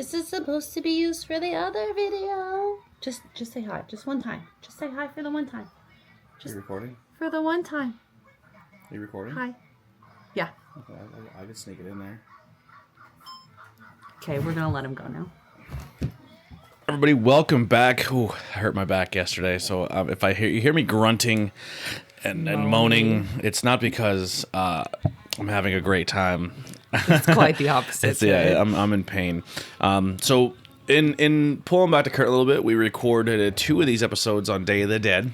This is supposed to be used for the other video. Just say hi. Just one time. Just say hi for the one time. Are you recording? For the one time. Are you recording? Hi. Yeah. Okay, I can sneak it in there. Okay, we're going to let him go now. Everybody, welcome back. Ooh, I hurt my back yesterday, so if you hear me grunting and moaning, it's not because I'm having a great time. It's quite the opposite. I'm in pain. So in pulling back the curtain a little bit, we recorded 2 of these episodes on Day of the Dead.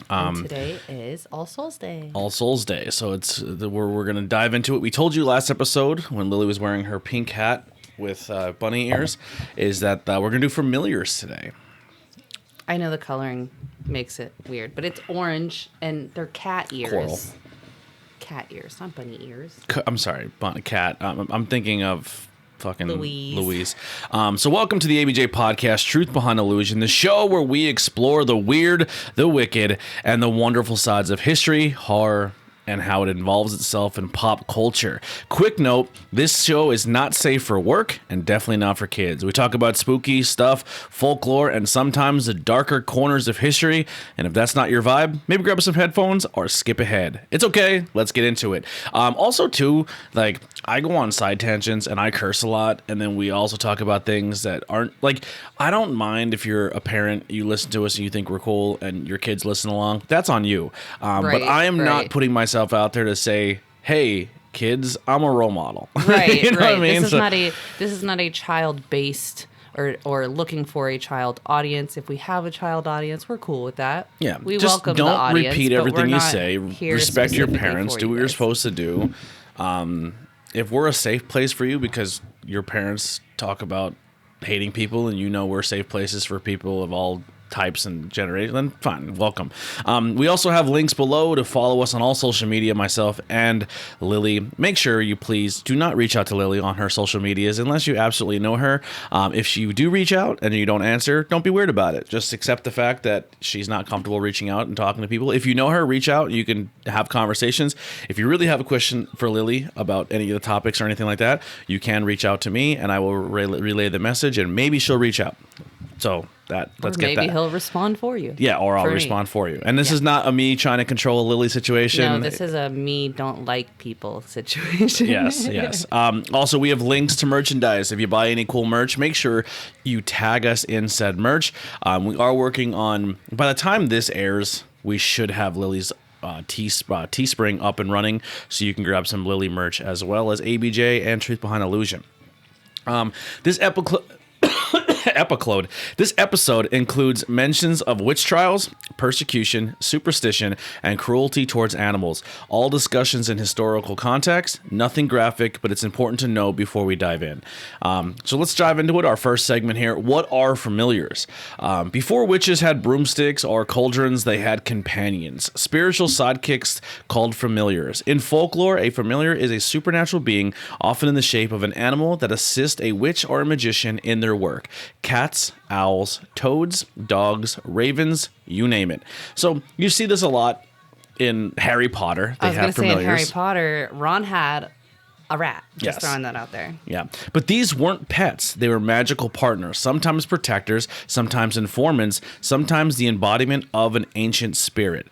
And today is All Souls Day. All Souls Day. So we're gonna dive into it. We told you last episode when Lily was wearing her pink hat with bunny ears, is that we're gonna do familiars today. I know the coloring makes it weird, but it's orange and they're cat ears. Coral. Cat ears, not bunny ears. I'm sorry, cat. I'm thinking of fucking Louise. Louise. So welcome to the ABJ podcast, Truth Behind Illusion, the show where we explore the weird, the wicked, and the wonderful sides of history, horror, and how it involves itself in pop culture. Quick note, this show is not safe for work and definitely not for kids. We talk about spooky stuff, folklore, and sometimes the darker corners of history. And if that's not your vibe, maybe grab some headphones or skip ahead. It's okay. Let's get into it. Also, too, like, I go on side tangents and I curse a lot. And then we also talk about things that aren't, like, I don't mind if you're a parent, you listen to us and you think we're cool and your kids listen along. That's on you. But I am not putting myself out there to say, hey kids, I'm a role model. Right. You know what I mean? This is not a child based or looking for a child audience. If we have a child audience, we're cool with that. Yeah, we just welcome the audience. Don't repeat everything you say. Respect Respect your parents. Do what you're supposed to do. If we're a safe place for you because your parents talk about hating people and you know we're safe places for people of all types and generations, then fine, welcome. We also have links below to follow us on all social media, myself and Lily. Make sure you please do not reach out to Lily on her social medias unless you absolutely know her. If you do reach out and you don't answer, don't be weird about it. Just accept the fact that she's not comfortable reaching out and talking to people. If you know her, reach out. You can have conversations. If you really have a question for Lily about any of the topics or anything like that, you can reach out to me and I will relay the message and maybe she'll reach out. So let's get that. Maybe he'll respond for you. Yeah, or I'll respond for you. And this is not a me trying to control a Lily situation. No, this is a me don't like people situation. Yes. Also, we have links to merchandise. If you buy any cool merch, make sure you tag us in said merch. We are working on, by the time this airs, we should have Lily's Teespring up and running, so you can grab some Lily merch as well as ABJ and Truth Behind Illusion. This episode includes mentions of witch trials, persecution, superstition, and cruelty towards animals. All discussions in historical context, nothing graphic, but it's important to know before we dive in. So let's dive into it. Our first segment here, what are familiars? Before witches had broomsticks or cauldrons, they had companions, spiritual sidekicks called familiars. In folklore, a familiar is a supernatural being, often in the shape of an animal that assists a witch or a magician in their work. Cats, owls, toads, dogs, ravens, you name it. So you see this a lot in Harry Potter. I was going to say in Harry Potter, Ron had a rat. Just throwing that out there. Yeah. But these weren't pets. They were magical partners, sometimes protectors, sometimes informants, sometimes the embodiment of an ancient spirit.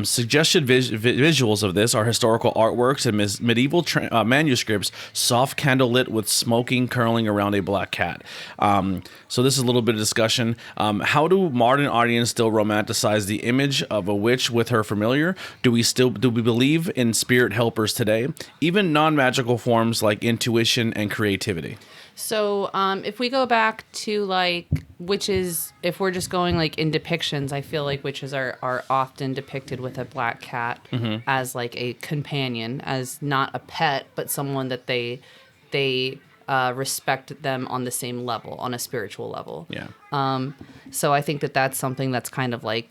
Suggested visuals of this are historical artworks and medieval manuscripts, soft candlelit with smoking curling around a black cat. So this is a little bit of discussion. How do modern audiences still romanticize the image of a witch with her familiar? Do we believe in spirit helpers today? Even non-magical forms like intuition and creativity. So if we go back to like witches, if we're just going like in depictions, I feel like witches are often depicted with a black cat as like a companion, as not a pet, but someone that they respect them on the same level, on a spiritual level. Yeah. So I think that's something that's kind of like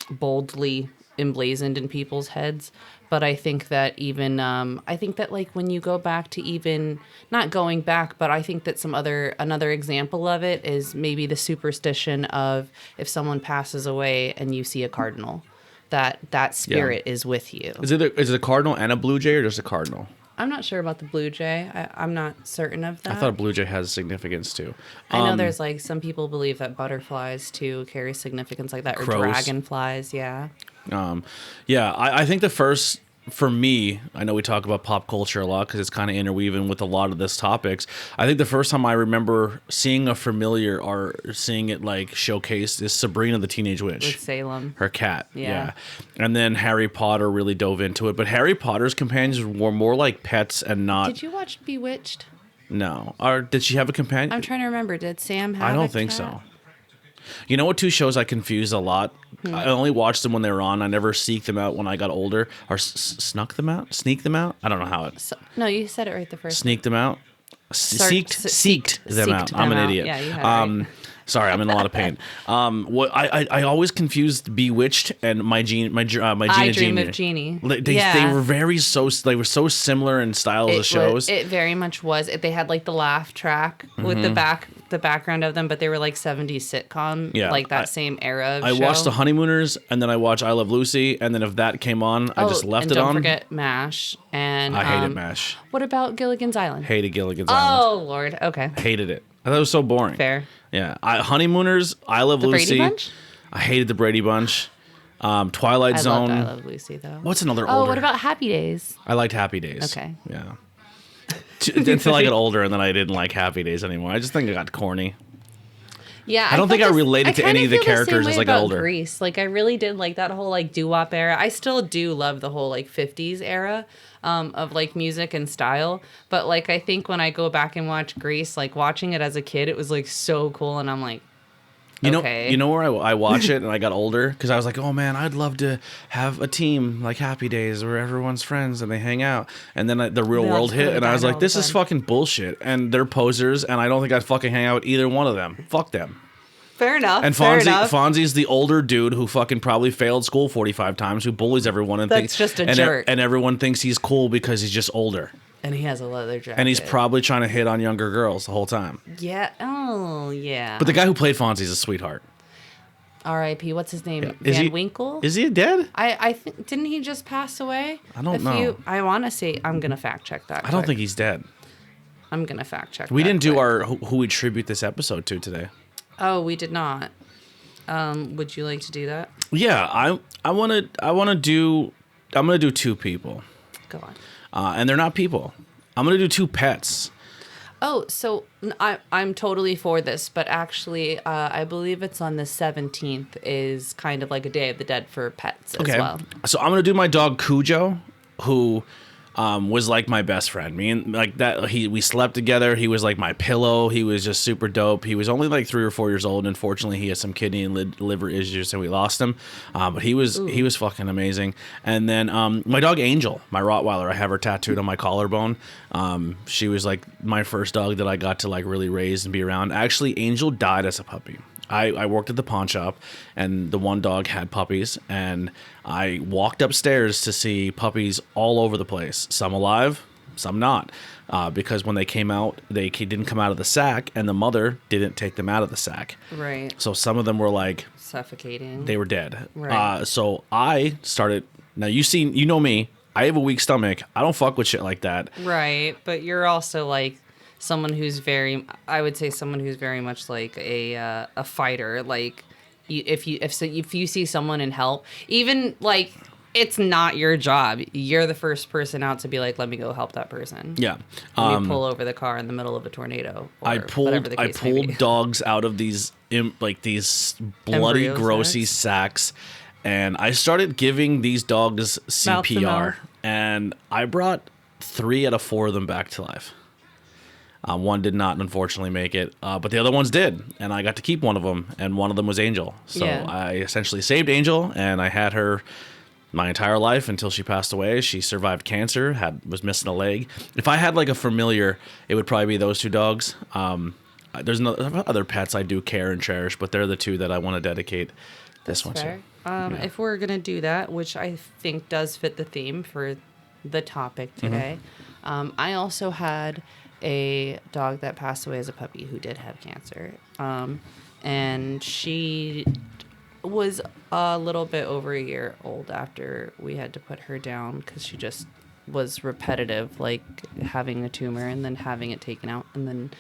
boldly emblazoned in people's heads. But I think that even, like when you go back to even, not going back, but I think that another example of it is maybe the superstition of if someone passes away and you see a cardinal, that spirit is with you. Is it a cardinal and a blue jay or just a cardinal? I'm not sure about the blue jay. I'm not certain of that. I thought a blue jay has significance too. I know there's like some people believe that butterflies too carry significance like that, or Crows. dragonflies. Yeah. I think the first, for me, I know we talk about pop culture a lot because it's kind of interweaving with a lot of this topics. I think the first time I remember seeing a familiar or seeing it like showcased is Sabrina the Teenage Witch. With Salem. Her cat. Yeah. And then Harry Potter really dove into it. But Harry Potter's companions were more like pets and not... Did you watch Bewitched? No. Or did she have a companion? I'm trying to remember. Did Sam have I a don't think cat? so. You know what two shows I confused a lot? I only watched them when they were on. I never seeked them out when I got older. Or snuck them out? Sneak them out? I don't know how it... No, you said it right the first Sneaked them out? Seeked them out. them I'm an out. idiot. Yeah, you had it right. Sorry, I'm in a lot of pain. What I always confused Bewitched and my Gina I Dream Genie. of Jeannie. They were so similar in styles of shows. It very much was. They had like the laugh track with the background of them, but they were like 70s sitcom, like that same era of I show. watched The Honeymooners, and then I watched I Love Lucy, and then if that came on, I just left and it on. Don't forget MASH. And I hated MASH. What about Gilligan's Island? Hated Gilligan's Island. Oh Lord, okay. Hated it. I thought it was so boring. Fair. Yeah, Honeymooners, I Love The Lucy. Brady Bunch? I hated the Brady Bunch. Twilight I Zone. loved I Love Lucy though. What's another Oh, older? what about Happy Days? I liked Happy Days. Okay. Yeah. Until I got older, and then I didn't like Happy Days anymore. I just think it got corny. Yeah, I don't think I related to any of the characters as I got older. Grease. Like I really did like that whole like doo-wop era. I still do love the whole like 50s era of like music and style. But like I think when I go back and watch Grease, like watching it as a kid, it was like so cool, and I'm like, You okay. know where I watch it and I got older? Because I was like, oh man, I'd love to have a team like Happy Days where everyone's friends and they hang out. And then the real world hit, and I was like, this is fucking bullshit. And they're posers, and I don't think I'd fucking hang out with either one of them. Fuck them. Fair enough. And Fonzie's the older dude who fucking probably failed school 45 times, who bullies everyone and That's just a jerk. And everyone thinks he's cool because he's just older. And he has a leather jacket. And he's probably trying to hit on younger girls the whole time. Yeah. Oh, yeah. But the guy who played Fonzie's a sweetheart. R.I.P. What's his name? Is Van he- Winkle? Is he dead? I think didn't he just pass away? I don't know. I want to say I'm gonna fact check that. I don't think he's dead. I'm gonna fact check. We that didn't do quick. our who we tribute this episode to today. Oh, we did not. Would you like to do that? Yeah, I'm gonna do two people, Go on. and they're not people. I'm gonna do two pets. Oh, so I'm totally for this, but actually, I believe it's on the 17th is kind of like a Day of the Dead for pets as well. So I'm gonna do my dog Cujo, who was like my best friend. Me and like that, we slept together. He was like my pillow. He was just super dope. He was only like 3 or 4 years old, and unfortunately, he had some kidney and liver issues, and we lost him. But he was fucking amazing. And then my dog Angel, my Rottweiler, I have her tattooed on my collarbone. She was like my first dog that I got to like really raise and be around. Actually, Angel died as a puppy. I worked at the pawn shop, and the one dog had puppies, and I walked upstairs to see puppies all over the place, some alive, some not, because when they came out, they didn't come out of the sack, and the mother didn't take them out of the sack. Right. So some of them were like... Suffocating. They were dead. Right. So I started... Now, you know me. I have a weak stomach. I don't fuck with shit like that. Right, but you're also like... someone who's very much like a fighter. Like if you see someone in help, even like it's not your job, you're the first person out to be like, let me go help that person. Yeah. And you pull over the car in the middle of a tornado. Or I pulled dogs out of these bloody, Embryo grossy sacks, and I started giving these dogs Mouth to CPR, mouth. and I brought 3 out of 4 of them back to life. One did not, unfortunately, make it, but the other ones did, and I got to keep one of them, and one of them was Angel. So Yeah. I essentially saved Angel, and I had her my entire life until she passed away. She survived cancer, was missing a leg. If I had like a familiar, it would probably be those 2 dogs. There's no other pets I do care and cherish, but they're the 2 that I want to dedicate this one Fair. to. If we're gonna do that, which I think does fit the theme for the topic today, I also had a dog that passed away as a puppy who did have cancer, and she was a little bit over a year old after we had to put her down because she just was repetitive, like having a tumor and then having it taken out, and then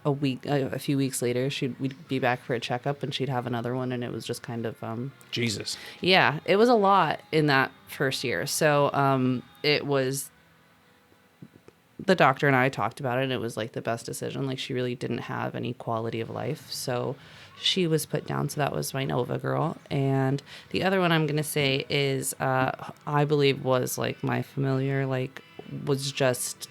a few weeks later, we'd be back for a checkup, and she'd have another one, and it was just kind of Jesus. Yeah, it was a lot in that first year. So it was. The doctor and I talked about it, and it was like the best decision. Like, she really didn't have any quality of life, so she was put down. So that was my Nova girl. And the other one I'm gonna say is I believe was like my familiar, like was just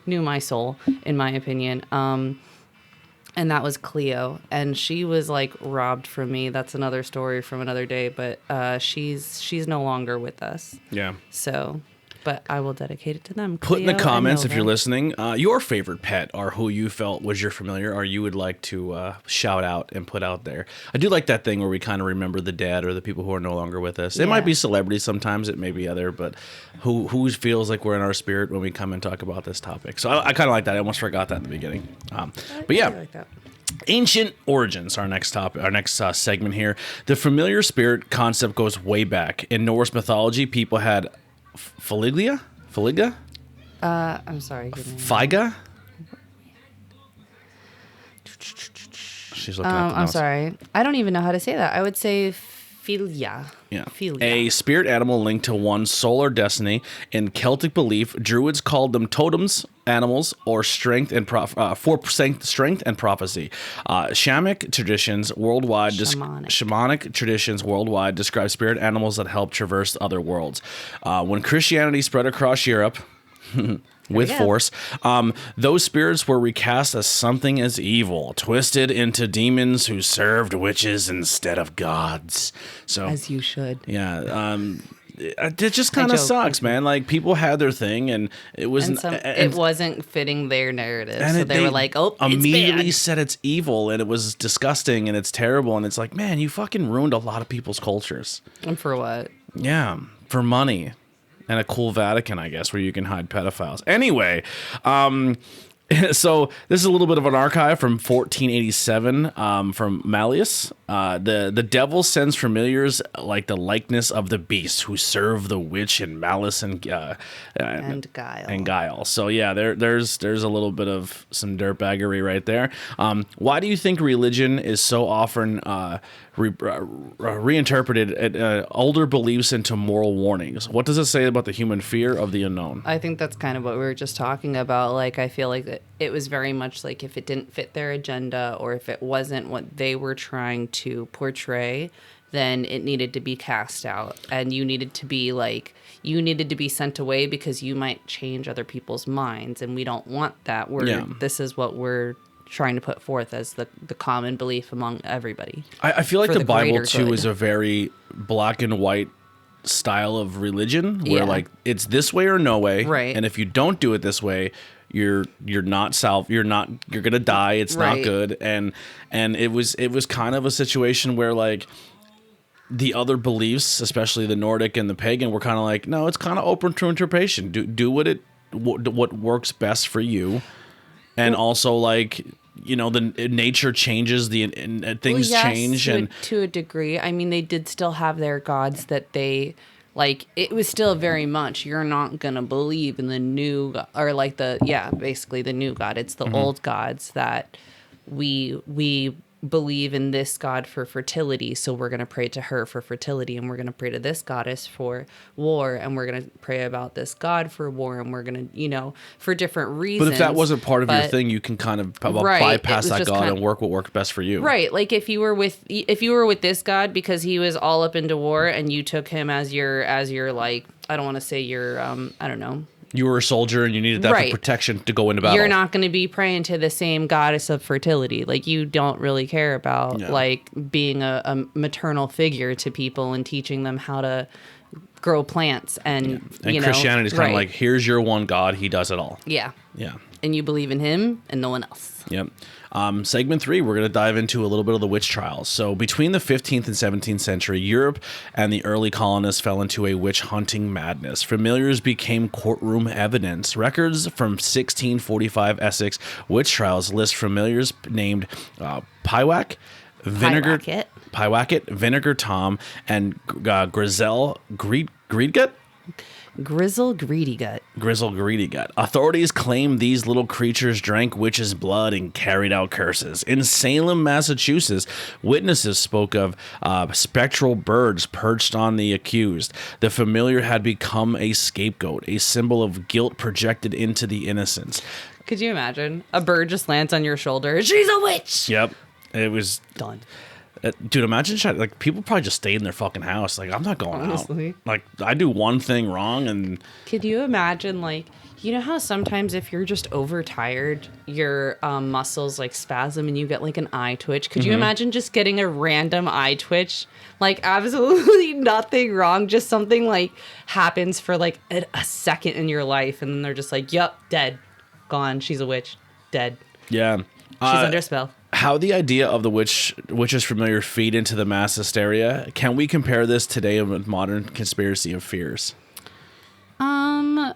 knew my soul, in my opinion. And that was Cleo, and she was like robbed from me. That's another story from another day, but she's no longer with us. Yeah. So. But I will dedicate it to them. Put in the Cleo comments and if you're Nova. listening, your favorite pet or who you felt was your familiar or you would like to shout out and put out there. I do like that thing where we kind of remember the dead or the people who are no longer with us. It might Yeah. be celebrities sometimes, it may be other, but who feels like we're in our spirit when we come and talk about this topic. So I kind of like that. I almost forgot that in the beginning. But yeah. I like that. Ancient origins, our next topic, our next segment here. The familiar spirit concept goes way back. In Norse mythology, people had Faliga? I'm sorry. Give me a Figa? She's looking at the I'm notes. sorry. I don't even know how to say that. I would say philia. Yeah. Philia. A spirit animal linked to one's soul or destiny. In Celtic belief, Druids called them totems, animals, or strength and strength and prophecy. Shamanic traditions worldwide describe spirit animals that help traverse other worlds. When Christianity spread across Europe, with go. force, those spirits were recast as something as evil, twisted into demons who served witches instead of gods. So, As you should. yeah, it just kind of joke. sucks, man. Like, people had their thing, and it wasn't. It wasn't fitting their narrative. And So they were like, oh, immediately it's said it's evil, and it was disgusting, and it's terrible, and it's like, man, you fucking ruined a lot of people's cultures. bad. And for what? Yeah, for money and a cool Vatican, I guess, where you can hide pedophiles. Anyway, so this is a little bit of an archive from 1487 from Malleus. The devil sends familiars like the likeness of the beast who serve the witch in malice and Guile. and guile. So yeah, there's a little bit of some dirtbaggery right there. Why do you think religion is so often reinterpreted older beliefs into moral warnings? What does it say about the human fear of the unknown? I think that's kind of what we were just talking about. Like, I feel like it was very much like if it didn't fit their agenda or if it wasn't what they were trying to portray, then it needed to be cast out. And you needed to be sent away because you might change other people's minds. And we don't want that. This is what we're trying to put forth as the common belief among everybody. I feel like for the the Bible greater too good. is a very black and white style of religion where Yeah. like it's this way or no way, Right. And if you don't do it this way, you're not you're gonna die. It's not Right. good. And it was kind of a situation where like the other beliefs, especially the Nordic and the pagan, were kind of like, no, it's kind of open to interpretation. Do what works best for you, and also like, you know, the nature changes, and things change, and to a degree. I mean, they did still have their gods that they like. It was still very much you're not gonna believe in the new or like basically the new god. It's the old gods that we believe in this god for fertility, so we're going to pray to her for fertility, and we're going to pray to this goddess for war, and we're going to pray about this god for war, and we're going to, for different reasons. But if that wasn't part of your But- thing, you can kind of Right, bypass it was that just god kind and of- work what works best for you. Right, like if you were with this god because he was all up into war, and you took him as your like, I don't want to say your I don't know. You were a soldier and you needed that Right. for protection to go into battle. You're not going to be praying to the same goddess of fertility. Like, you don't really care about Yeah. like being a maternal figure to people and teaching them how to grow plants and And Christianity's kind of right. like, here's your one god, he does it all. Yeah. Yeah. And you believe in him and no one else. Yep. Segment 3, we're going to dive into a little bit of the witch trials. So between the 15th and 17th century, Europe and the early colonists fell into a witch hunting madness. Familiars became courtroom evidence. Records from 1645 Essex witch trials list familiars named Pyewacket, Vinegar Tom, and Grizel Greedgut. Grizzle Greedy Gut. Grizzle Greedy Gut. Authorities claim these little creatures drank witches' blood and carried out curses. In Salem, Massachusetts, witnesses spoke of spectral birds perched on the accused. The familiar had become a scapegoat, a symbol of guilt projected into the innocents. Could you imagine? A bird just lands on your shoulder. She's a witch! Yep. It was Done. Dude, imagine like people probably just stay in their fucking house. Like, I'm not going Honestly. out. Like, I do one thing wrong and Could you imagine, like, you know how sometimes if you're just overtired, your muscles like spasm and you get like an eye twitch? Could you imagine just getting a random eye twitch? Like, absolutely nothing wrong. Just something like happens for like a second in your life. And then they're just like, yup, dead. Gone. She's a witch. Dead. yeah. She's under spell. How the idea of the witch's familiar feed into the mass hysteria? Can we compare this today with modern conspiracy of fears? I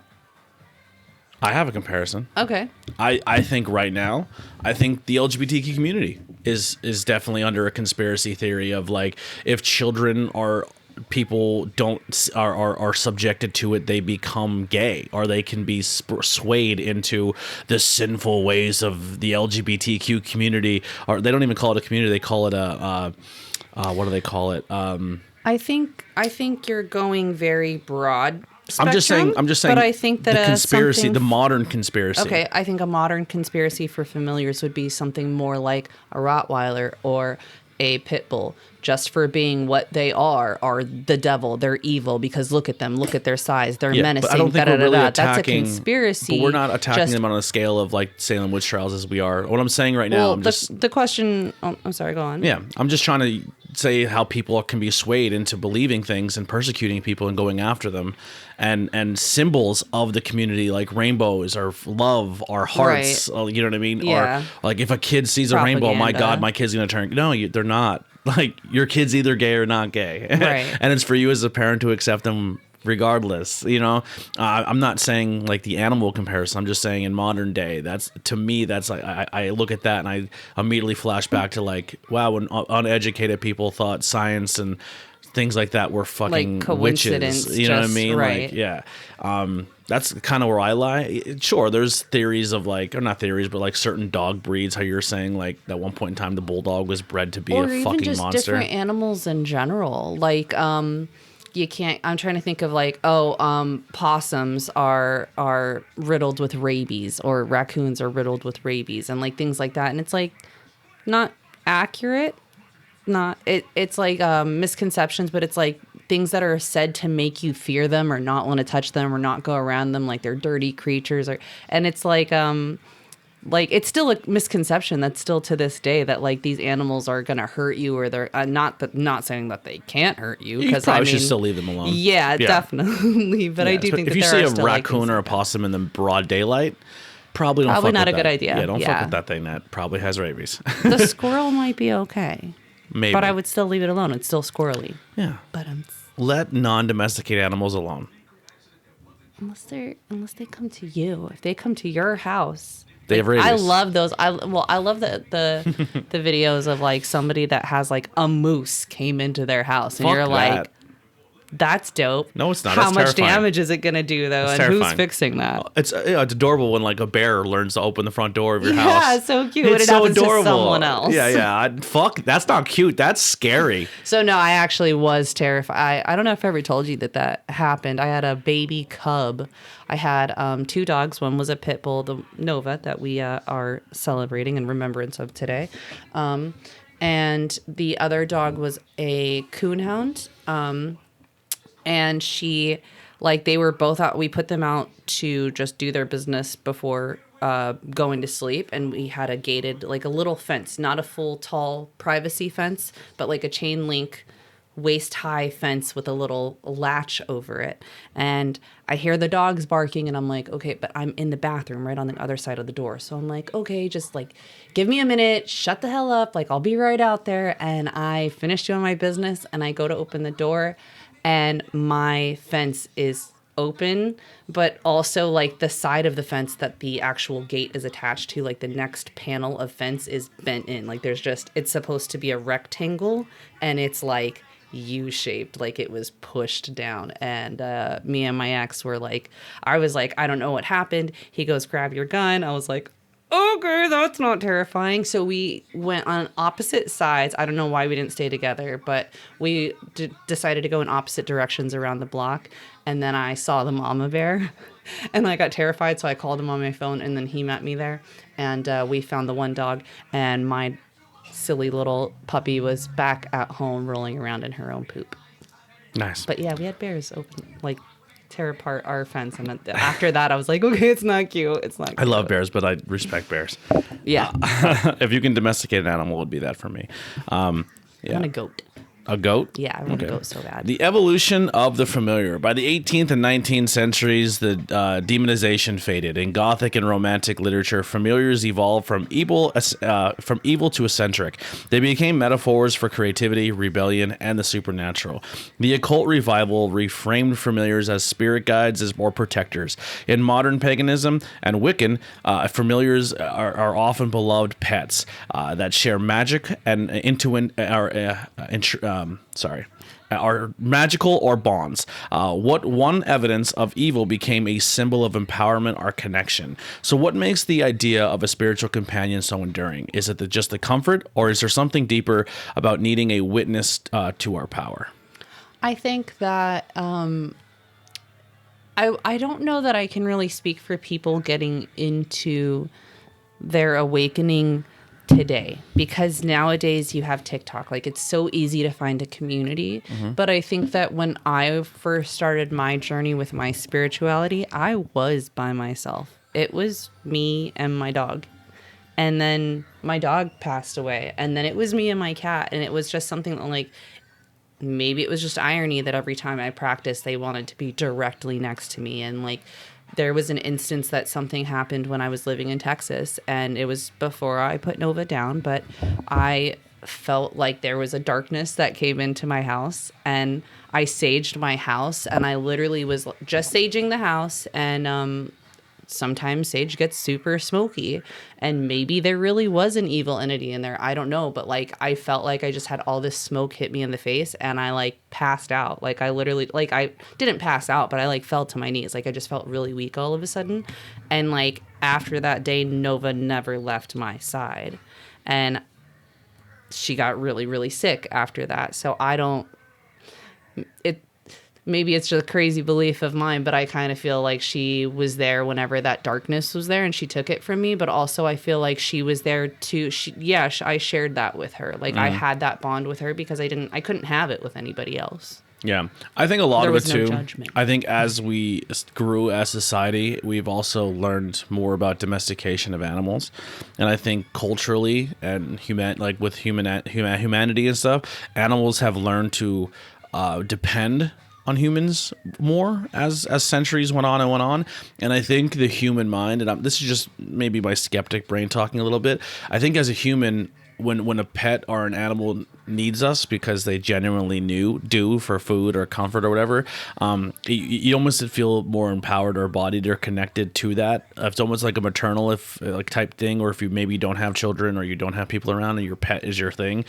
have a comparison. Okay. I think right now, I think the LGBTQ community is definitely under a conspiracy theory of like, if children are are subjected to it, they become gay, or they can be swayed into the sinful ways of the LGBTQ community. Or they don't even call it a community; they call it a what do they call it? I think you're going very broad. Spectrum, I'm just saying. But I think that the conspiracy, the modern conspiracy. Okay, I think a modern conspiracy for familiars would be something more like a Rottweiler or a pit bull, just for being what they are the devil. They're evil because look at them, look at their size, they're menacing. But I don't think we're really attacking. That's a conspiracy. But we're not attacking them on a scale of like Salem witch trials as we are. What I'm saying right now, the question. Oh, I'm sorry. Go on. Yeah, I'm just trying to say how people can be swayed into believing things and persecuting people and going after them, and symbols of the community like rainbows or love or hearts. Right. You know what I mean? Yeah. Or like if a kid sees a rainbow, my God, my kid's gonna turn. No, they're not. Like your kid's either gay or not gay, right? And it's for you as a parent to accept them regardless. You know, I'm not saying like the animal comparison. I'm just saying in modern day, that's to me, that's like I look at that and I immediately flash back to like, wow, when uneducated people thought science and things like that were fucking like coincidence, witches. You know what I mean? Right. Like, yeah. That's kind of where I lie. Sure, there's theories of like, or not theories, but like certain dog breeds. How you're saying like at one point in time the bulldog was bred to be a fucking monster. Or even just different animals in general. Like you can't. I'm trying to think of like, possums are riddled with rabies, or raccoons are riddled with rabies, and like things like that. And it's like not accurate. It's like misconceptions, but it's like things that are said to make you fear them or not want to touch them or not go around them, like they're dirty creatures, and it's like it's still a misconception that's still to this day that like these animals are gonna hurt you, or they're not saying that they can't hurt you, because I should still leave them alone. Yeah, definitely. But I do think if that you there see a raccoon or a possum in the broad daylight, probably not a good idea. Yeah, don't fuck with that thing that probably has rabies. The squirrel might be okay. Maybe. But I would still leave it alone. It's still squirrely. Yeah. But let non-domesticated animals alone. Unless they come to you. If they come to your house. They have rabies. I love those. I love the the videos of like somebody that has like a moose came into their house and you're like, that's dope. No, it's not. How That's much terrifying. damage is it going to do, though? It's and terrifying. Who's fixing that? It's adorable when like a bear learns to open the front door of your house. Yeah, it's so cute. It's it so happens adorable. to someone else. Yeah. Fuck, that's not cute. That's scary. So no, I actually was terrified. I don't know if I ever told you that happened. I had a baby cub. I had 2 dogs. One was a pit bull, the Nova, that we are celebrating in remembrance of today. And the other dog was a coonhound. And she, like, they were both out. We put them out to just do their business before going to sleep. And we had a gated, like a little fence, not a full tall privacy fence, but like a chain link waist high fence with a little latch over it. And I hear the dogs barking and I'm like, okay, but I'm in the bathroom right on the other side of the door. So I'm like, okay, just like give me a minute, shut the hell up. Like I'll be right out there. And I finished doing my business and I go to open the door and my fence is open, but also like the side of the fence that the actual gate is attached to, like the next panel of fence is bent in. Like there's just, it's supposed to be a rectangle and it's like U-shaped, like it was pushed down. And me and my ex were like, I was like, I don't know what happened. He goes, grab your gun. I was like, okay, that's not terrifying. So we went on opposite sides. I don't know why we didn't stay together, but we decided to go in opposite directions around the block. And then I saw the mama bear and I got terrified. So I called him on my phone and then he met me there. And we found the one dog, and my silly little puppy was back at home rolling around in her own poop. Nice. But yeah, we had bears tear apart our fence, and after that I was like, okay, it's not cute. It's not cute. I love bears, but I respect bears. Yeah. If you can domesticate an animal, it would be that for me. Yeah. I want a goat. A goat? Yeah, I want a goat so bad. The evolution of the familiar. By the 18th and 19th centuries, the demonization faded. In Gothic and Romantic literature, familiars evolved from evil to eccentric. They became metaphors for creativity, rebellion, and the supernatural. The occult revival reframed familiars as spirit guides or protectors. In modern paganism and Wiccan, familiars are often beloved pets that share magic and are magical or bonds. What one evidence of evil became a symbol of empowerment or connection. So what makes the idea of a spiritual companion so enduring? Is it just the comfort, or is there something deeper about needing a witness to our power? I think that I don't know that I can really speak for people getting into their awakening today, because nowadays you have TikTok. Like, it's so easy to find a community. But I think that when I first started my journey with my spirituality, I was by myself. It was me and my dog. And then my dog passed away. And then it was me and my cat. And it was just something that, like, maybe it was just irony that every time I practiced, they wanted to be directly next to me. And, like, there was an instance that something happened when I was living in Texas, and it was before I put Nova down, but I felt like there was a darkness that came into my house, and I saged my house, and I literally was just saging the house, and sometimes sage gets super smoky, and maybe there really was an evil entity in there. I don't know, but like, I felt like I just had all this smoke hit me in the face, and I like passed out. Like, I literally, like, I didn't pass out, but I like fell to my knees. Like, I just felt really weak all of a sudden. And like, after that day, Nova never left my side, and she got really, really sick after that. So maybe it's just a crazy belief of mine, but I kind of feel like she was there whenever that darkness was there, and she took it from me. But also I feel like she was there too. I shared that with her. Like, I had that bond with her because I couldn't have it with anybody else. Yeah, I think a lot of it too. Judgment. I think as we grew as society, we've also learned more about domestication of animals, and I think culturally and humanity and stuff, animals have learned to depend on humans more as centuries went on. And I think the human mind, and this is just maybe my skeptic brain talking a little bit, I think as a human, when a pet or an animal needs us because they genuinely do for food or comfort or whatever, you almost feel more empowered or embodied or connected to that. It's almost like a maternal type thing, or if you maybe don't have children or you don't have people around and your pet is your thing.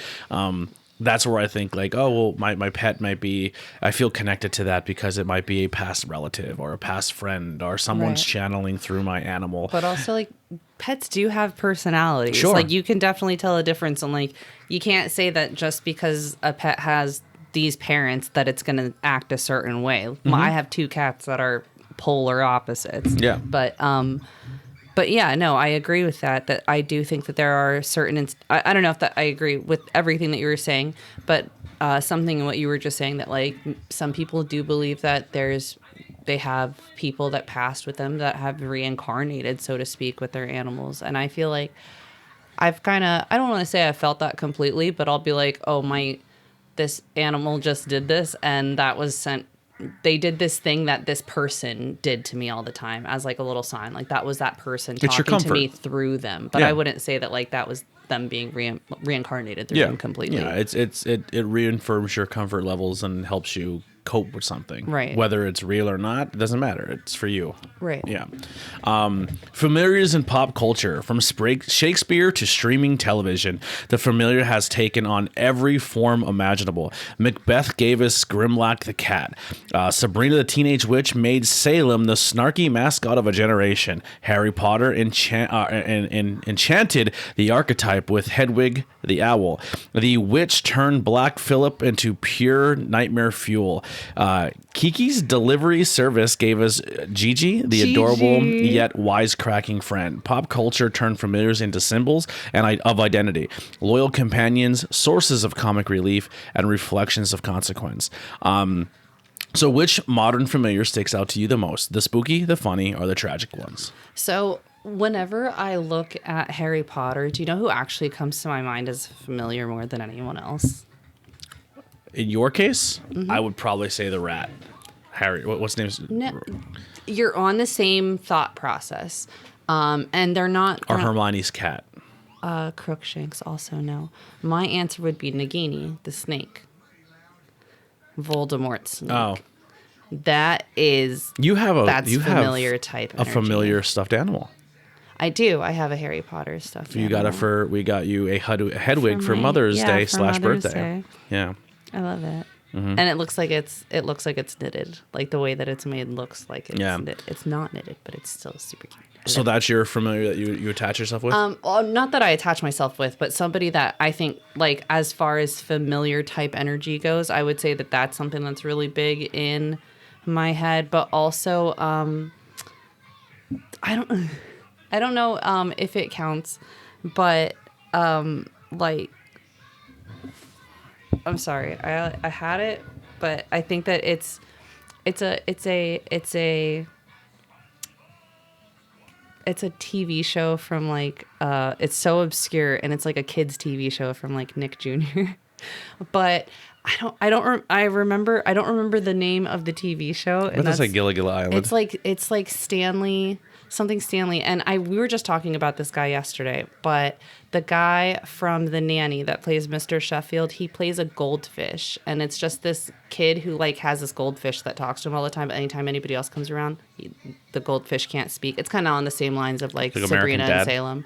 That's where I think, like, oh, well, my pet might be, I feel connected to that because it might be a past relative or a past friend or someone's channeling through my animal. But also, like, pets do have personalities. Sure. Like, you can definitely tell a difference. And, like, you can't say that just because a pet has these parents that it's going to act a certain way. I have 2 cats that are polar opposites. Yeah. But yeah, no, I agree with that. That I do think that there are certain. I don't know if that I agree with everything that you were saying, but something in what you were just saying, that like some people do believe that they have people that passed with them that have reincarnated, so to speak, with their animals, and I feel like I don't want to say I felt that completely, but I'll be like, oh, this animal just did this, and that was sent. They did this thing that this person did to me all the time as like a little sign. Like, that was that person talking to me through them. But I wouldn't say that like that was them being reincarnated through them completely. Yeah, it reaffirms your comfort levels and helps you cope with something. Right. Whether it's real or not, it doesn't matter. It's for you. Right. Yeah. Familiars in pop culture, from Shakespeare to streaming television, the familiar has taken on every form imaginable. Macbeth gave us Grimlock the cat. Sabrina the Teenage Witch made Salem the snarky mascot of a generation. Harry Potter enchanted the archetype with Hedwig the owl. The witch turned Black Phillip into pure nightmare fuel. Kiki's delivery service gave us Gigi, the adorable yet wisecracking friend. Pop culture turned familiars into symbols of identity, loyal companions, sources of comic relief, and reflections of consequence. So which modern familiar sticks out to you the most? The spooky, the funny, or the tragic ones? So whenever I look at Harry Potter, do you know who actually comes to my mind as familiar more than anyone else? In your case, I would probably say the rat. Harry, what's his name? No, you're on the same thought process. And they're not... Or Hermione's cat. Crookshanks also no. My answer would be Nagini, the snake. Voldemort's snake. Oh. That is... That's familiar type energy. A familiar stuffed animal. I do. I have a Harry Potter stuffed animal. We got you a Hedwig for Mother's Day / birthday. Yeah. I love it. And it looks like it's knitted. Like the way that it's made looks like it's knit. It's not knitted, but it's still super cute. So that's your familiar that you attach yourself with? Well, not that I attach myself with, but somebody that I think, like, as far as familiar type energy goes, I would say that that's something that's really big in my head. But also, I don't know if it counts, but like, I'm sorry, I had it, but I think that it's a TV show from like it's so obscure, and it's like a kids TV show from like Nick Jr. But I don't remember the name of the TV show. And that's like Gilligan Island. It's like Stanley, something Stanley, and we were just talking about this guy yesterday, but the guy from The Nanny that plays Mr. Sheffield, he plays a goldfish, and it's just this kid who like has this goldfish that talks to him all the time, but anytime anybody else comes around, the goldfish can't speak. It's kind of on the same lines of like Sabrina and Salem.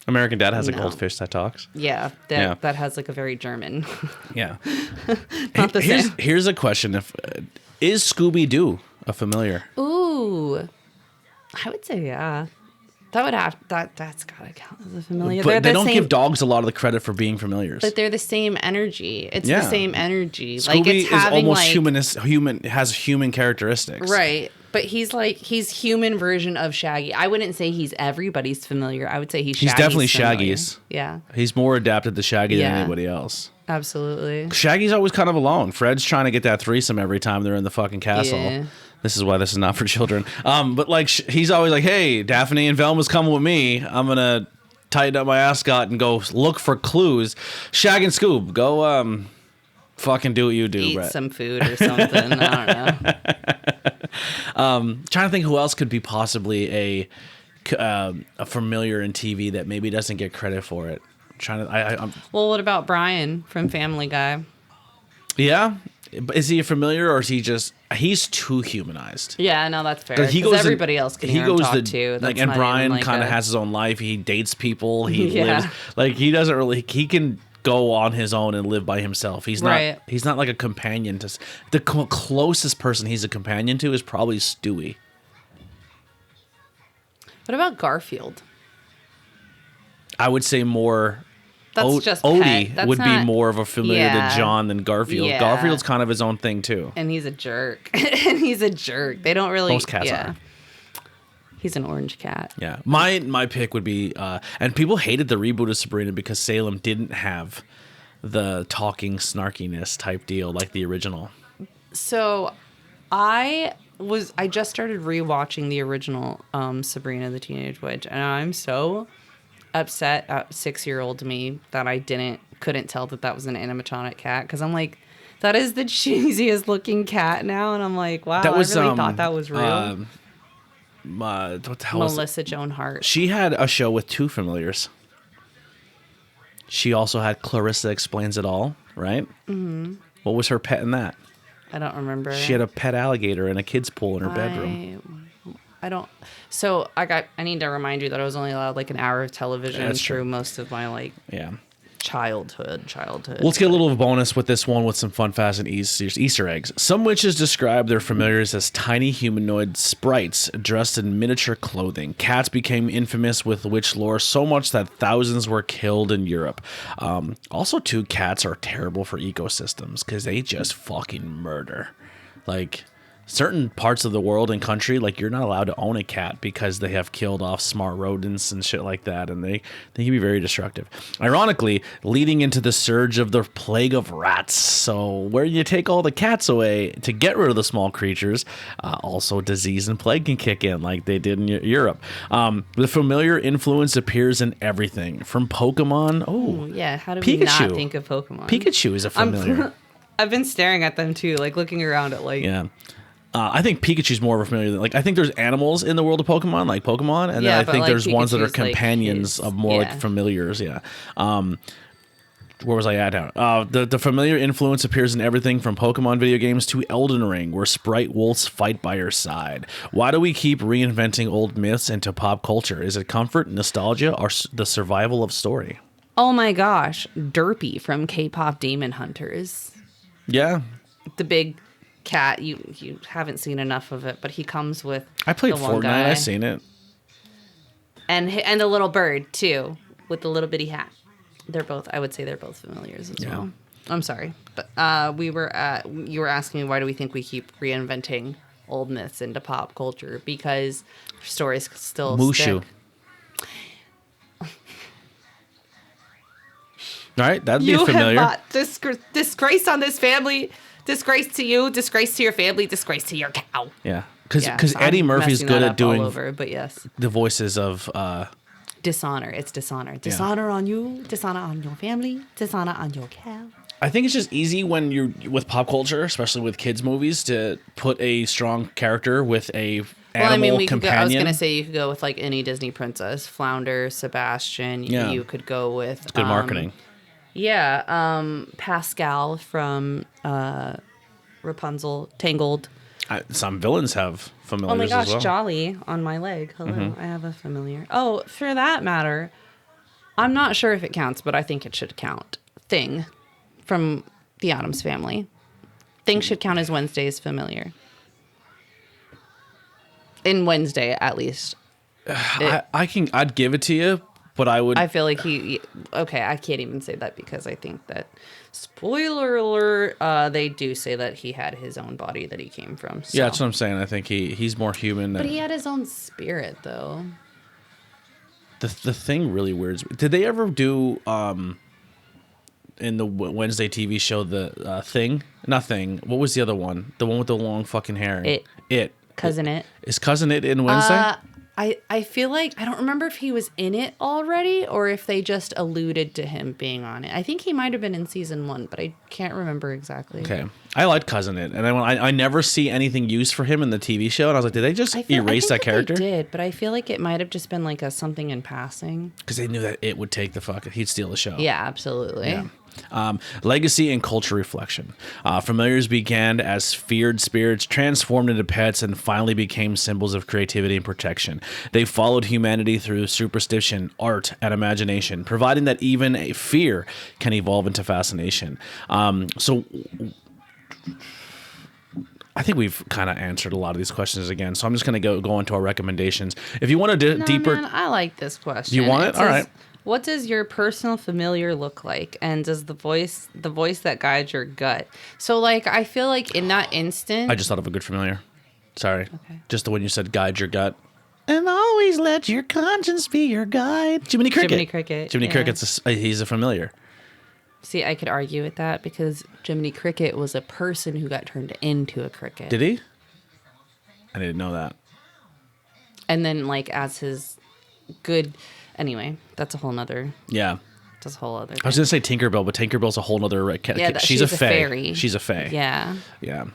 American Dad has a goldfish that talks. Yeah, that has like a very German. Yeah. Not the same. Here's a question: is Scooby-Doo a familiar? Ooh, I would say yeah. That's gotta count as a familiar. But they don't give dogs a lot of the credit for being familiars. But they're the same energy. It's the same energy. Scooby like it's is almost like, human, has human characteristics. Right. But he's human version of Shaggy. I wouldn't say he's everybody's familiar. I would say he's definitely familiar. Shaggy's. Yeah. He's more adapted to Shaggy than anybody else. Absolutely. Shaggy's always kind of alone. Fred's trying to get that threesome every time they're in the fucking castle. Yeah. This is why this is not for children. But like he's always like, hey, Daphne and Velma's coming with me. I'm going to tighten up my ascot and go look for clues. Shag and Scoob, go fucking do what you do, Eat Brett. some food or something. I don't know. Trying to think who else could be possibly a familiar in TV that maybe doesn't get credit for it. Well, what about Brian from Family Guy? Yeah. Is he a familiar, or is he's too humanized? Yeah, no, that's fair. Because everybody else can hear him talk too. Like, and Brian kind of has his own life. He dates people. He lives like he doesn't really. He can go on his own and live by himself. He's not. He's not like a companion to. The closest person he's a companion to is probably Stewie. What about Garfield? I would say more. That's just Odie would be more of a familiar to John than Garfield. Yeah. Garfield's kind of his own thing too. And he's a jerk. They don't really. Most cats are. He's an orange cat. Yeah. My pick would be, and people hated the reboot of Sabrina because Salem didn't have the talking snarkiness type deal like the original. So I just started rewatching the original Sabrina the Teenage Witch, and I'm so upset at 6-year-old me that I couldn't tell that was an animatronic cat, because I'm like, that is the cheesiest looking cat now, and I'm like, wow, I really thought that was real. What the hell Melissa Joan Hart. She had a show with two familiars. She also had Clarissa Explains It All, right? Mm-hmm. What was her pet in that? I don't remember. She had a pet alligator in a kid's pool in her bedroom. I don't. So I need to remind you that I was only allowed like an hour of television That's through true. most of my like childhood. Let's get a little bonus with this one with some fun, fast, and Easter eggs. Some witches describe their familiars as tiny humanoid sprites dressed in miniature clothing. Cats became infamous with witch lore so much that thousands were killed in Europe. Also, too, cats are terrible for ecosystems because they just fucking murder. Like, certain parts of the world and country, like, you're not allowed to own a cat because they have killed off smart rodents and shit like that, and they can be very destructive. Ironically, leading into the surge of the plague of rats. So where you take all the cats away to get rid of the small creatures, also disease and plague can kick in like they did in Europe. The familiar influence appears in everything from Pokemon. Oh, yeah. How do Pikachu. we not think of Pokemon? Pikachu is a familiar. I've been staring at them too, like looking around at like. Yeah. I think Pikachu's more of a familiar than, like, I think there's animals in the world of Pokemon, like Pokemon, and then I think like, there's ones that are Pikachu's, companions of more like familiars. Yeah. Where was I at now? The familiar influence appears in everything from Pokemon video games to Elden Ring, where sprite wolves fight by your side. Why do we keep reinventing old myths into pop culture? Is it comfort, nostalgia, or the survival of story? Oh my gosh, Derpy from K-pop Demon Hunters. Yeah. The big cat. You haven't seen enough of it, but he comes with. I played the one Fortnite. guy. I've seen it. And the little bird too, with the little bitty hat. I would say they're both familiars as well. I'm sorry, but you were asking me why do we think we keep reinventing old myths into pop culture? Because stories still Mushu. stick. All right, that'd be familiar. You have brought disgrace on this family. Disgrace to you, disgrace to your family, disgrace to your cow. Yeah, because Eddie Murphy's good at doing all over, but yes, the voices of dishonor. It's dishonor. Dishonor on you, dishonor on your family, dishonor on your cow. I think it's just easy when you're with pop culture, especially with kids movies, to put a strong character with a animal companion. I was gonna say you could go with like any Disney princess, Flounder, Sebastian. Yeah. You could go with It's good marketing. Yeah, Pascal from Rapunzel, Tangled. Some villains have familiars. Oh my gosh, as well. Jolly on my leg. Hello, I have a familiar. Oh, for that matter, I'm not sure if it counts, but I think it should count. Thing from the Addams Family. Thing should count as Wednesday's familiar. In Wednesday, at least. I'd give it to you, but I feel like I can't even say that because I think that, spoiler alert, they do say that he had his own body that he came from. So. Yeah, that's what I'm saying. I think he's more human. But he had his own spirit, though. The thing really weirds me. Did they ever do in the Wednesday TV show the Thing? Nothing. What was the other one? The one with the long fucking hair. It. Cousin It. Is Cousin It in Wednesday? I feel like I don't remember if he was in it already or if they just alluded to him being on it. I think he might have been in season 1, but I can't remember exactly. Okay, I liked Cousin It, and I never see anything used for him in the TV show, and I was like, did they just erase that character? They did, but I feel like it might have just been like a something in passing. Because they knew that It would take he'd steal the show. Yeah, absolutely. Yeah. Legacy and culture reflection. Familiars began as feared spirits, transformed into pets, and finally became symbols of creativity and protection. They followed humanity through superstition, art, and imagination, providing that even a fear can evolve into fascination. So I think we've kind of answered a lot of these questions again, so I'm just going to go into our recommendations. If you want to deeper... Man, I like this question. You want it? All right. What does your personal familiar look like? And does the voice that guides your gut? So, like, I feel like in that instant... I just thought of a good familiar. Sorry. Okay. Just the one you said, guide your gut. And always let your conscience be your guide. Jiminy Cricket. Jiminy Cricket's he's a familiar. See, I could argue with that because Jiminy Cricket was a person who got turned into a cricket. Did he? I didn't know that. And then, like, as his good... Anyway, that's a whole nother... Yeah. That's a whole other thing. I was going to say Tinkerbell, but Tinkerbell's a whole nother... Yeah, she's a fairy. She's a fae. Yeah. Yeah.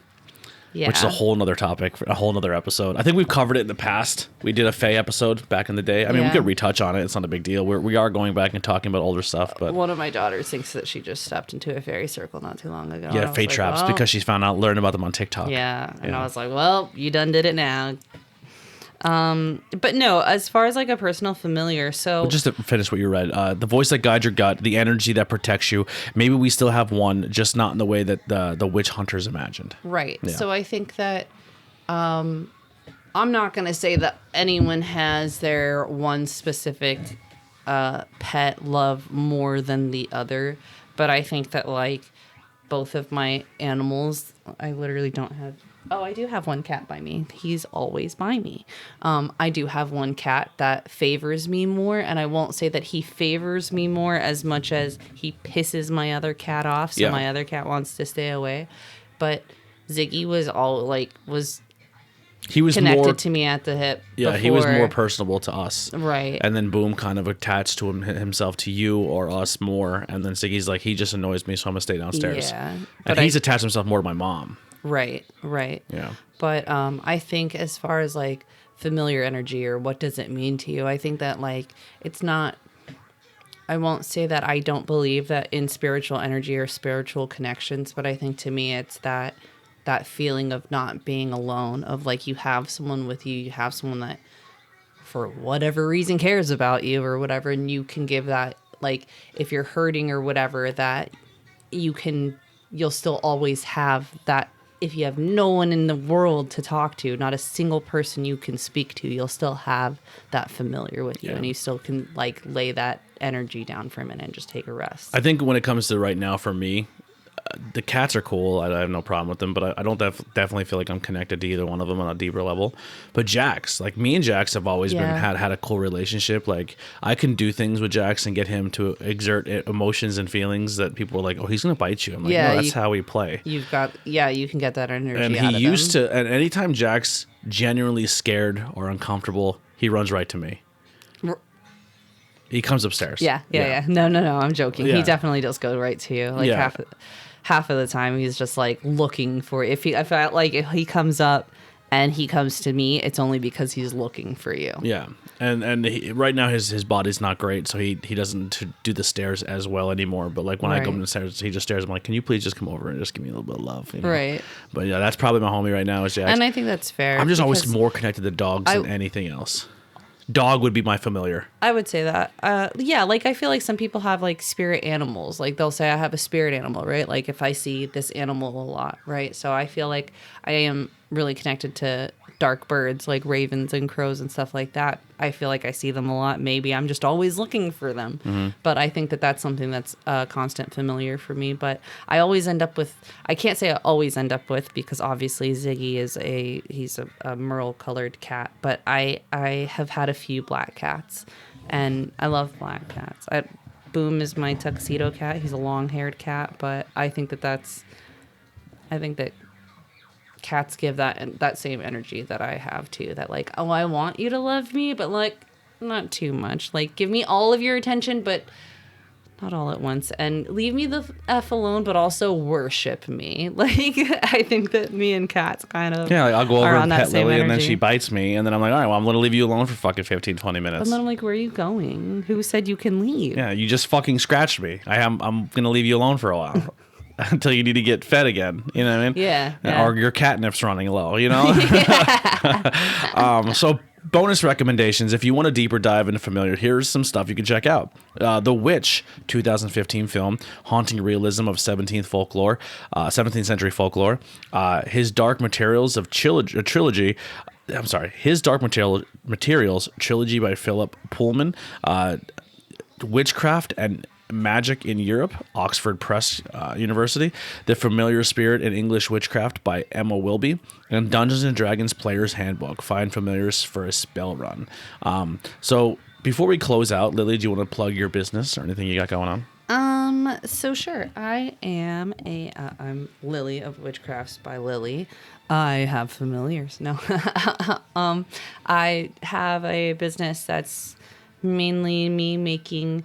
Yeah. which is a whole nother topic, a whole nother episode. I think we've covered it in the past. We did a Fae episode back in the day. I mean, we could retouch on it. It's not a big deal. We are going back and talking about older stuff. But one of my daughters thinks that she just stepped into a fairy circle not too long ago. yeah, Fae traps, because she's learned about them on TikTok. Yeah. And I was like, well, you done did it now. But no, as far as like a personal familiar, so Just to finish what you read, the voice that guides your gut, the energy that protects you. Maybe we still have one, just not in the way that the witch hunters imagined. right. Yeah. So I think that I'm not going to say that anyone has their one specific pet love more than the other, but I think that like both of my animals, I literally don't have. Oh, I do have one cat by me. He's always by me. I do have one cat that favors me more, and I won't say that he favors me more as much as he pisses my other cat off, so my other cat wants to stay away. But Ziggy was He was connected more to me at the hip. Yeah, he was more personable to us. Right. And then Boom kind of attached to himself to you or us more. And then Ziggy's like, he just annoys me, so I'm going to stay downstairs. Yeah. And he's attached himself more to my mom. Right. Yeah. But I think as far as like familiar energy or what does it mean to you, I think that like it's not, I won't say that I don't believe that in spiritual energy or spiritual connections, but I think to me it's that feeling of not being alone, of like you have someone with you, you have someone that for whatever reason cares about you or whatever, and you can give that, like if you're hurting or whatever, that you'll still always have that. If you have no one in the world to talk to, not a single person you can speak to, you'll still have that familiar with you, and you still can like lay that energy down for a minute and just take a rest. I think when it comes to right now for me, the cats are cool. I have no problem with them, but I don't definitely feel like I'm connected to either one of them on a deeper level. But Jax, like me and Jax have always been had a cool relationship. Like I can do things with Jax and get him to exert emotions and feelings that people are like, oh, he's gonna bite you. I'm like, no, that's how we play. You can get that energy. And out he of used them. to. And anytime Jax genuinely scared or uncomfortable, he runs right to me. He comes upstairs. Yeah. No, I'm joking. Yeah. He definitely does go right to you. Like half of the time, he's just like looking for. If he comes up and he comes to me, it's only because he's looking for you. Yeah, and right now his body's not great, so he doesn't do the stairs as well anymore. But like when I go up the stairs, he just stares. I'm like, can you please just come over and just give me a little bit of love? You know? Right. But yeah, that's probably my homie right now is Jax. And I think that's fair. I'm just always more connected to dogs than anything else. Dog would be my familiar. I would say that. Yeah, like I feel like some people have like spirit animals. Like they'll say I have a spirit animal, right? Like if I see this animal a lot, right? So I feel like I am really connected to dark birds like ravens and crows and stuff like that. I feel like I see them a lot. Maybe I'm just always looking for them. Mm-hmm. But I think that that's something that's a constant familiar for me. But I always end up with, I can't say I always end up with, because obviously Ziggy is he's a merle colored cat. But I have had a few black cats, and I love black cats. Boom is my tuxedo cat. He's a long haired cat, but I think that cats give that same energy that I have too. That like, oh, I want you to love me, but like not too much. Like give me all of your attention, but not all at once. And leave me the F alone, but also worship me. Like I think that me and cats kind of like I'll go over and pet Lily, energy. and then she bites me, and then I'm like, all right, well, I'm gonna leave you alone for fucking 15, 20 minutes. And then I'm like, where are you going? Who said you can leave? Yeah, you just fucking scratched me. I'm gonna leave you alone for a while. Until you need to get fed again, you know what I mean? Yeah. Or your catnip's running low, you know? So bonus recommendations. If you want a deeper dive into familiar, here's some stuff you can check out. The Witch, 2015 film, haunting realism of 17th century folklore. His Dark Materials trilogy. I'm sorry. His Dark Materials trilogy by Philip Pullman. Witchcraft and Magic in Europe, Oxford Press University, The Familiar Spirit in English Witchcraft by Emma Wilby, and Dungeons & Dragons Player's Handbook, Find Familiars for a Spell Run. So before we close out, Lily, do you want to plug your business or anything you got going on? So sure. I am I'm Lily of Witchcrafts by Lily. I have familiars. No. I have a business that's mainly me making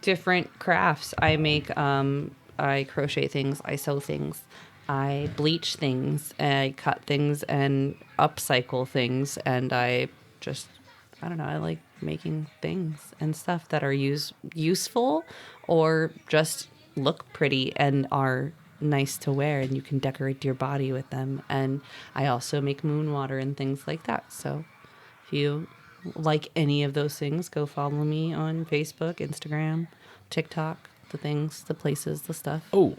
different crafts. I make I crochet things, I sew things, I bleach things, I cut things and upcycle things, and I don't know, I like making things and stuff that are useful or just look pretty and are nice to wear, and you can decorate your body with them. And I also make moon water and things like that. So if you like any of those things, go follow me on Facebook, Instagram, TikTok, the things, the places, the stuff. Oh,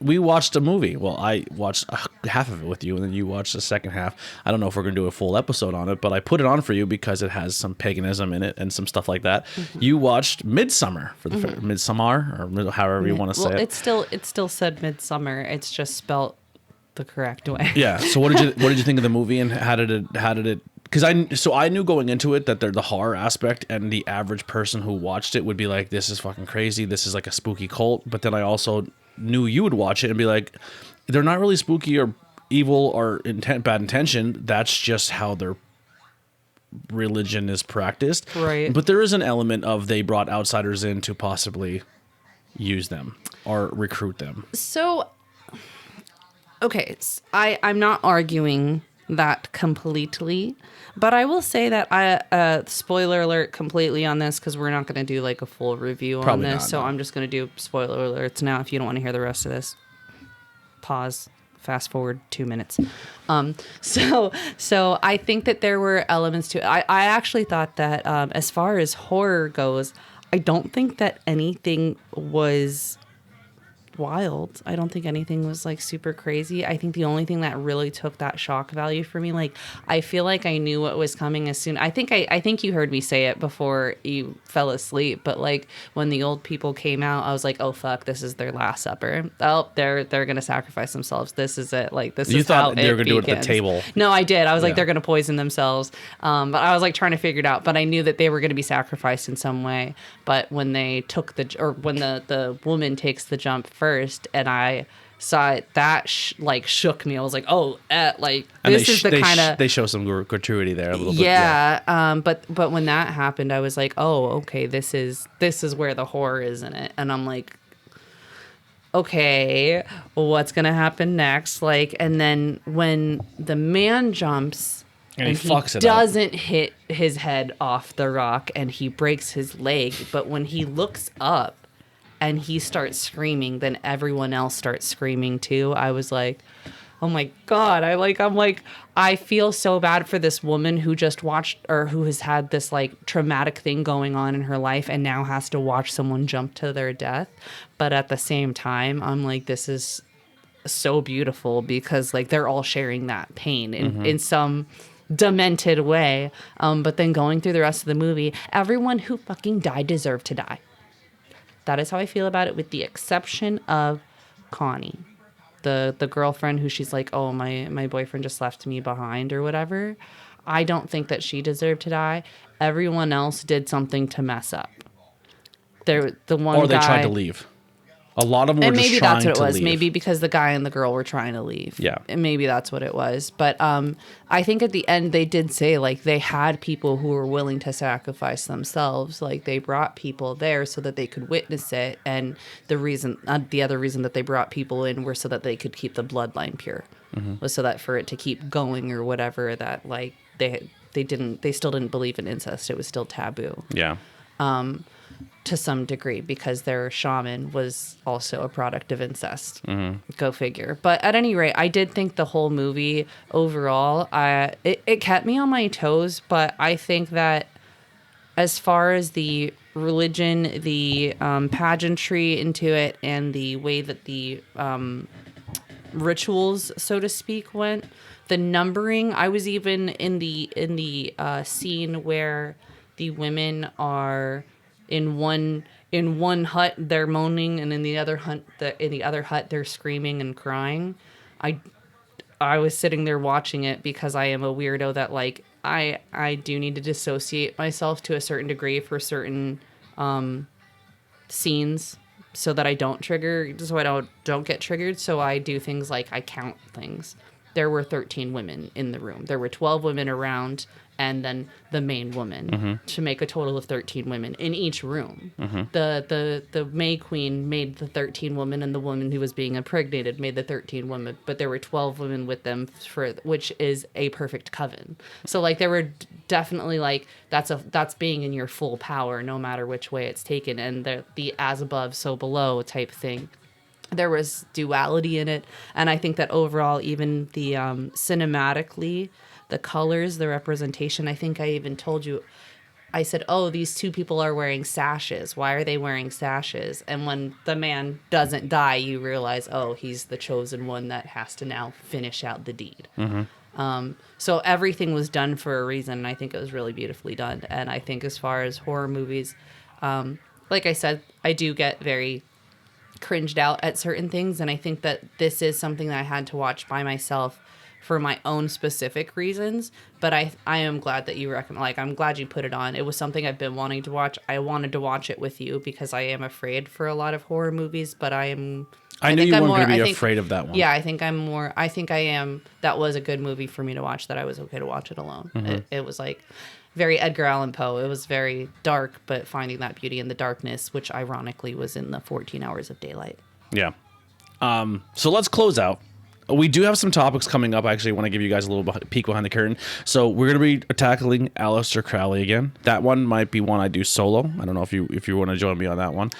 we watched a movie. Well, I watched half of it with you, and then you watched the second half. I don't know if we're going to do a full episode on it, but I put it on for you because it has some paganism in it and some stuff like that. Mm-hmm. You watched Midsummer for the Midsummer, or however you want to say it. It still said Midsummer. It's just spelt the correct way. Yeah. So what did you think of the movie, and how did it? Because I knew going into it that the horror aspect, and the average person who watched it would be like, this is fucking crazy. This is like a spooky cult. But then I also knew you would watch it and be like, they're not really spooky or evil or bad intention. That's just how their religion is practiced. Right. But there is an element of they brought outsiders in to possibly use them or recruit them. So, okay, I'm not arguing that completely, but I will say that spoiler alert completely on this, because we're not going to do like a full review on this. So I'm just going to do spoiler alerts now. If you don't want to hear the rest of this, pause, fast forward 2 minutes. So I think that there were elements to it. I actually thought that as far as horror goes, I don't think that anything was wild. I don't think anything was like super crazy. I think the only thing that really took that shock value for me, like I feel like I knew what was coming as soon. I think you heard me say it before you fell asleep, but like when the old people came out, I was like, oh fuck, this is their last supper. Oh, they're gonna sacrifice themselves. This is it. Like this you is thought how they were gonna begins. do it at the table. No, I did. I was like, Yeah. they're gonna poison themselves. But I was like trying to figure it out. But I knew that they were gonna be sacrificed in some way. But when they took when the woman takes the jump first, and I saw it, that shook me. I was like, oh, like And this is the kind of they show some gratuity there a little bit. Yeah. But when that happened, I was like, oh, okay, this is where the horror is in it, and I'm like, okay, well, what's gonna happen next? Like, and then when the man jumps. And he fucks it doesn't hit his head off the rock, and he breaks his leg. But when he looks up and he starts screaming, then everyone else starts screaming too. I was like, oh my God. I feel so bad for this woman who just watched, or who has had this like traumatic thing going on in her life and now has to watch someone jump to their death. But at the same time, I'm like, this is so beautiful, because like they're all sharing that pain in some demented way. But then going through the rest of the movie, everyone who fucking died deserved to die. That is how I feel about it, with the exception of Connie, the girlfriend who she's like, oh, my boyfriend just left me behind or whatever. I don't think that she deserved to die. Everyone else did something to mess up. The one or they guy, tried to leave. A lot of them were and just maybe trying that's what it to was. leave. Maybe because the guy and the girl were trying to leave. Yeah. And maybe that's what it was. But I think at the end they did say like they had people who were willing to sacrifice themselves. Like they brought people there so that they could witness it. And the other reason that they brought people in were so that they could keep the bloodline pure. Mm-hmm. Was so that for it to keep going or whatever, that like they still didn't believe in incest. It was still taboo. Yeah. To some degree, because their shaman was also a product of incest. Mm-hmm. Go figure. But at any rate, I did think the whole movie overall, it kept me on my toes. But I think that as far as the religion, the pageantry into it, and the way that the rituals, so to speak, went, the numbering, I was even in the scene where the women are in one hut they're moaning, and in the other hut they're screaming and crying. I was sitting there watching it because I am a weirdo that like I do need to dissociate myself to a certain degree for certain scenes, so that I don't get triggered. So I do things like I count things. there were 13 women in the room. There were 12 women around, and then the main woman, to make a total of 13 women in each room. The May Queen made the 13 women, and the woman who was being impregnated made the 13 women, but there were 12 women with them, which is a perfect coven. So like there were definitely like that's being in your full power no matter which way it's taken, and the as above so below type thing. There was duality in it, and I think that overall, even the cinematically, the colors, the representation, I think I even told you, I said, oh, these two people are wearing sashes. Why are they wearing sashes? And when the man doesn't die, you realize, oh, he's the chosen one that has to now finish out the deed. So everything was done for a reason, and I think it was really beautifully done. And I think as far as horror movies, like I said, I do get very cringed out at certain things, and I think that this is something that I had to watch by myself for my own specific reasons, but I am glad that you recommend, like, I'm glad you put it on. It was something I've been wanting to watch. I wanted to watch it with you because I am afraid for a lot of horror movies, but I knew you weren't going to be afraid of that one. Yeah, I think I am. That was a good movie for me to watch, that I was okay to watch it alone. It was like very Edgar Allan Poe. It was very dark, but finding that beauty in the darkness, which ironically was in the 14 hours of daylight. Yeah. So let's close out. We do have some topics coming up. I actually want to give you guys a little peek behind the curtain. So we're going to be tackling Aleister Crowley again. That one might be one I do solo. I don't know if you want to join me on that one.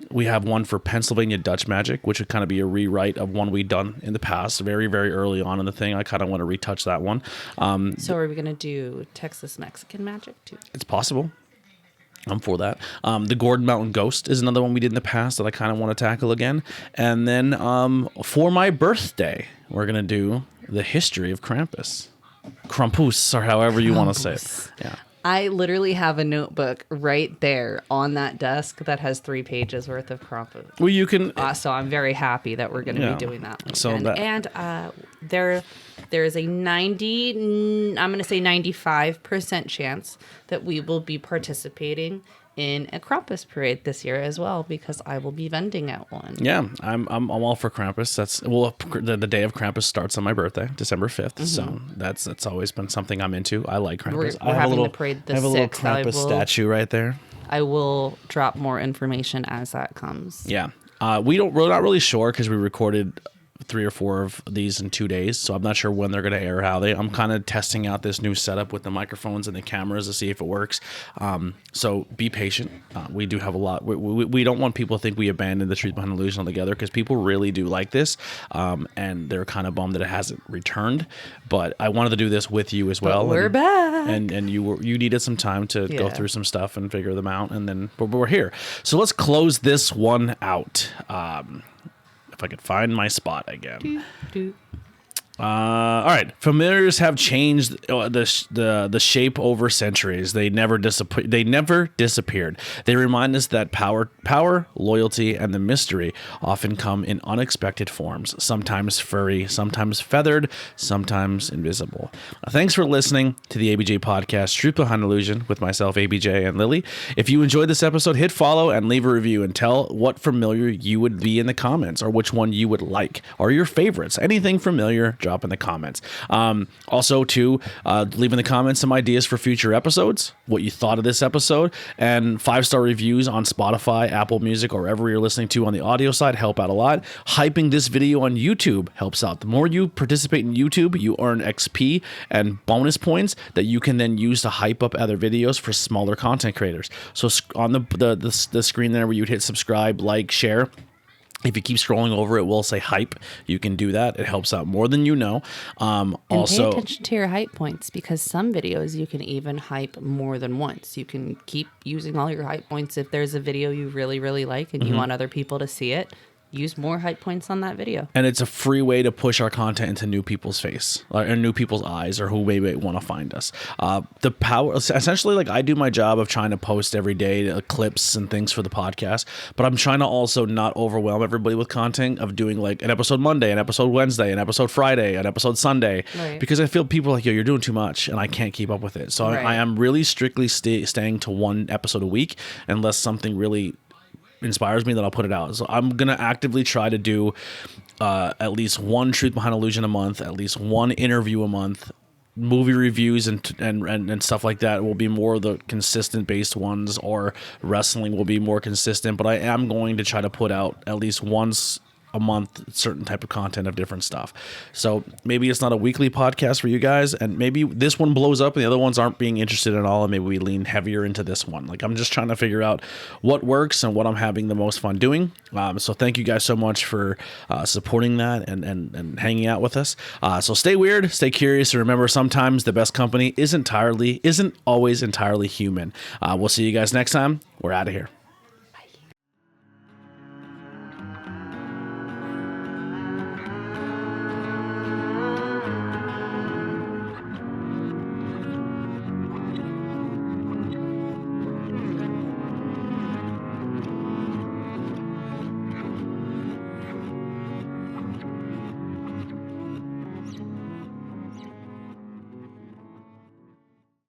We have one for Pennsylvania Dutch magic, which would kind of be a rewrite of one we've done in the past, very, very early on in the thing. I kind of want to retouch that one. So are we going to do Texas Mexican magic too? It's possible. I'm for that. The Gordon Mountain Ghost is another one we did in the past that I kind of want to tackle again. And then for my birthday, we're going to do the history of Krampus. Krampus, or however you want to say it. Yeah. I literally have a notebook right there on that desk that has 3 pages worth of Krampus. Well, you can... So I'm very happy that we're going to be doing that one. So there is a 95% chance that we will be participating in a Krampus parade this year as well, because I will be vending at one. Yeah, I'm all for Krampus. The day of Krampus starts on my birthday, December 5th. So that's always been something I'm into. I like Krampus. We're having the parade the 6th. I have a little Krampus statue right there. I will drop more information as that comes. Yeah. We're not really sure because we recorded 3 or 4 of these in 2 days, so I'm not sure when they're going to air. I'm kind of testing out this new setup with the microphones and the cameras to see if it works. So be patient. We do have a lot. We don't want people to think we abandoned the Truth Behind Illusion altogether, because people really do like this, and they're kind of bummed that it hasn't returned. But I wanted to do this with you as well. But we're back, and you needed some time to go through some stuff and figure them out, and then but we're here. So let's close this one out. If I could find my spot again. All right. Familiars have changed the shape over centuries. They never disappeared. They remind us that power, loyalty, and the mystery often come in unexpected forms. Sometimes furry, sometimes feathered, sometimes invisible. Thanks for listening to the ABJ podcast, Truth Behind Illusion, with myself, ABJ, and Lily. If you enjoyed this episode, hit follow and leave a review, and tell what familiar you would be in the comments, or which one you would like, or your favorites. Anything familiar, drop in the comments. Also, too, leave in the comments some ideas for future episodes, what you thought of this episode, and 5-star reviews on Spotify, Apple Music, or wherever you're listening to on the audio side help out a lot. Hyping this video on YouTube helps out. The more you participate in YouTube, you earn XP and bonus points that you can then use to hype up other videos for smaller content creators. So on the screen there where you'd hit subscribe, like, share, if you keep scrolling over, it will say hype. You can do that. It helps out more than you know. Also, pay attention to your hype points, because some videos you can even hype more than once. You can keep using all your hype points. If there's a video you really, really like and you want other people to see it, use more hype points on that video. And it's a free way to push our content into new people's face, or new people's eyes, or who may want to find us. The power, essentially, like, I do my job of trying to post every day clips and things for the podcast, but I'm trying to also not overwhelm everybody with content of doing like an episode Monday, an episode Wednesday, an episode Friday, an episode Sunday, because I feel people are like, yo, you're doing too much, and I can't keep up with it. So I am really strictly staying to one episode a week, unless something really inspires me, that I'll put it out. So I'm gonna actively try to do at least one Truth Behind Illusion a month, at least one interview a month. Movie reviews and stuff like that will be more of the consistent based ones, or wrestling will be more consistent. But I am going to try to put out at least once a month certain type of content of different stuff. So maybe it's not a weekly podcast for you guys, and maybe this one blows up and the other ones aren't being interested at all, and maybe we lean heavier into this one. Like, I'm just trying to figure out what works and what I'm having the most fun doing. So thank you guys so much for supporting that and hanging out with us. So stay weird, stay curious, and remember, sometimes the best company isn't always entirely human. We'll see you guys next time. We're out of here.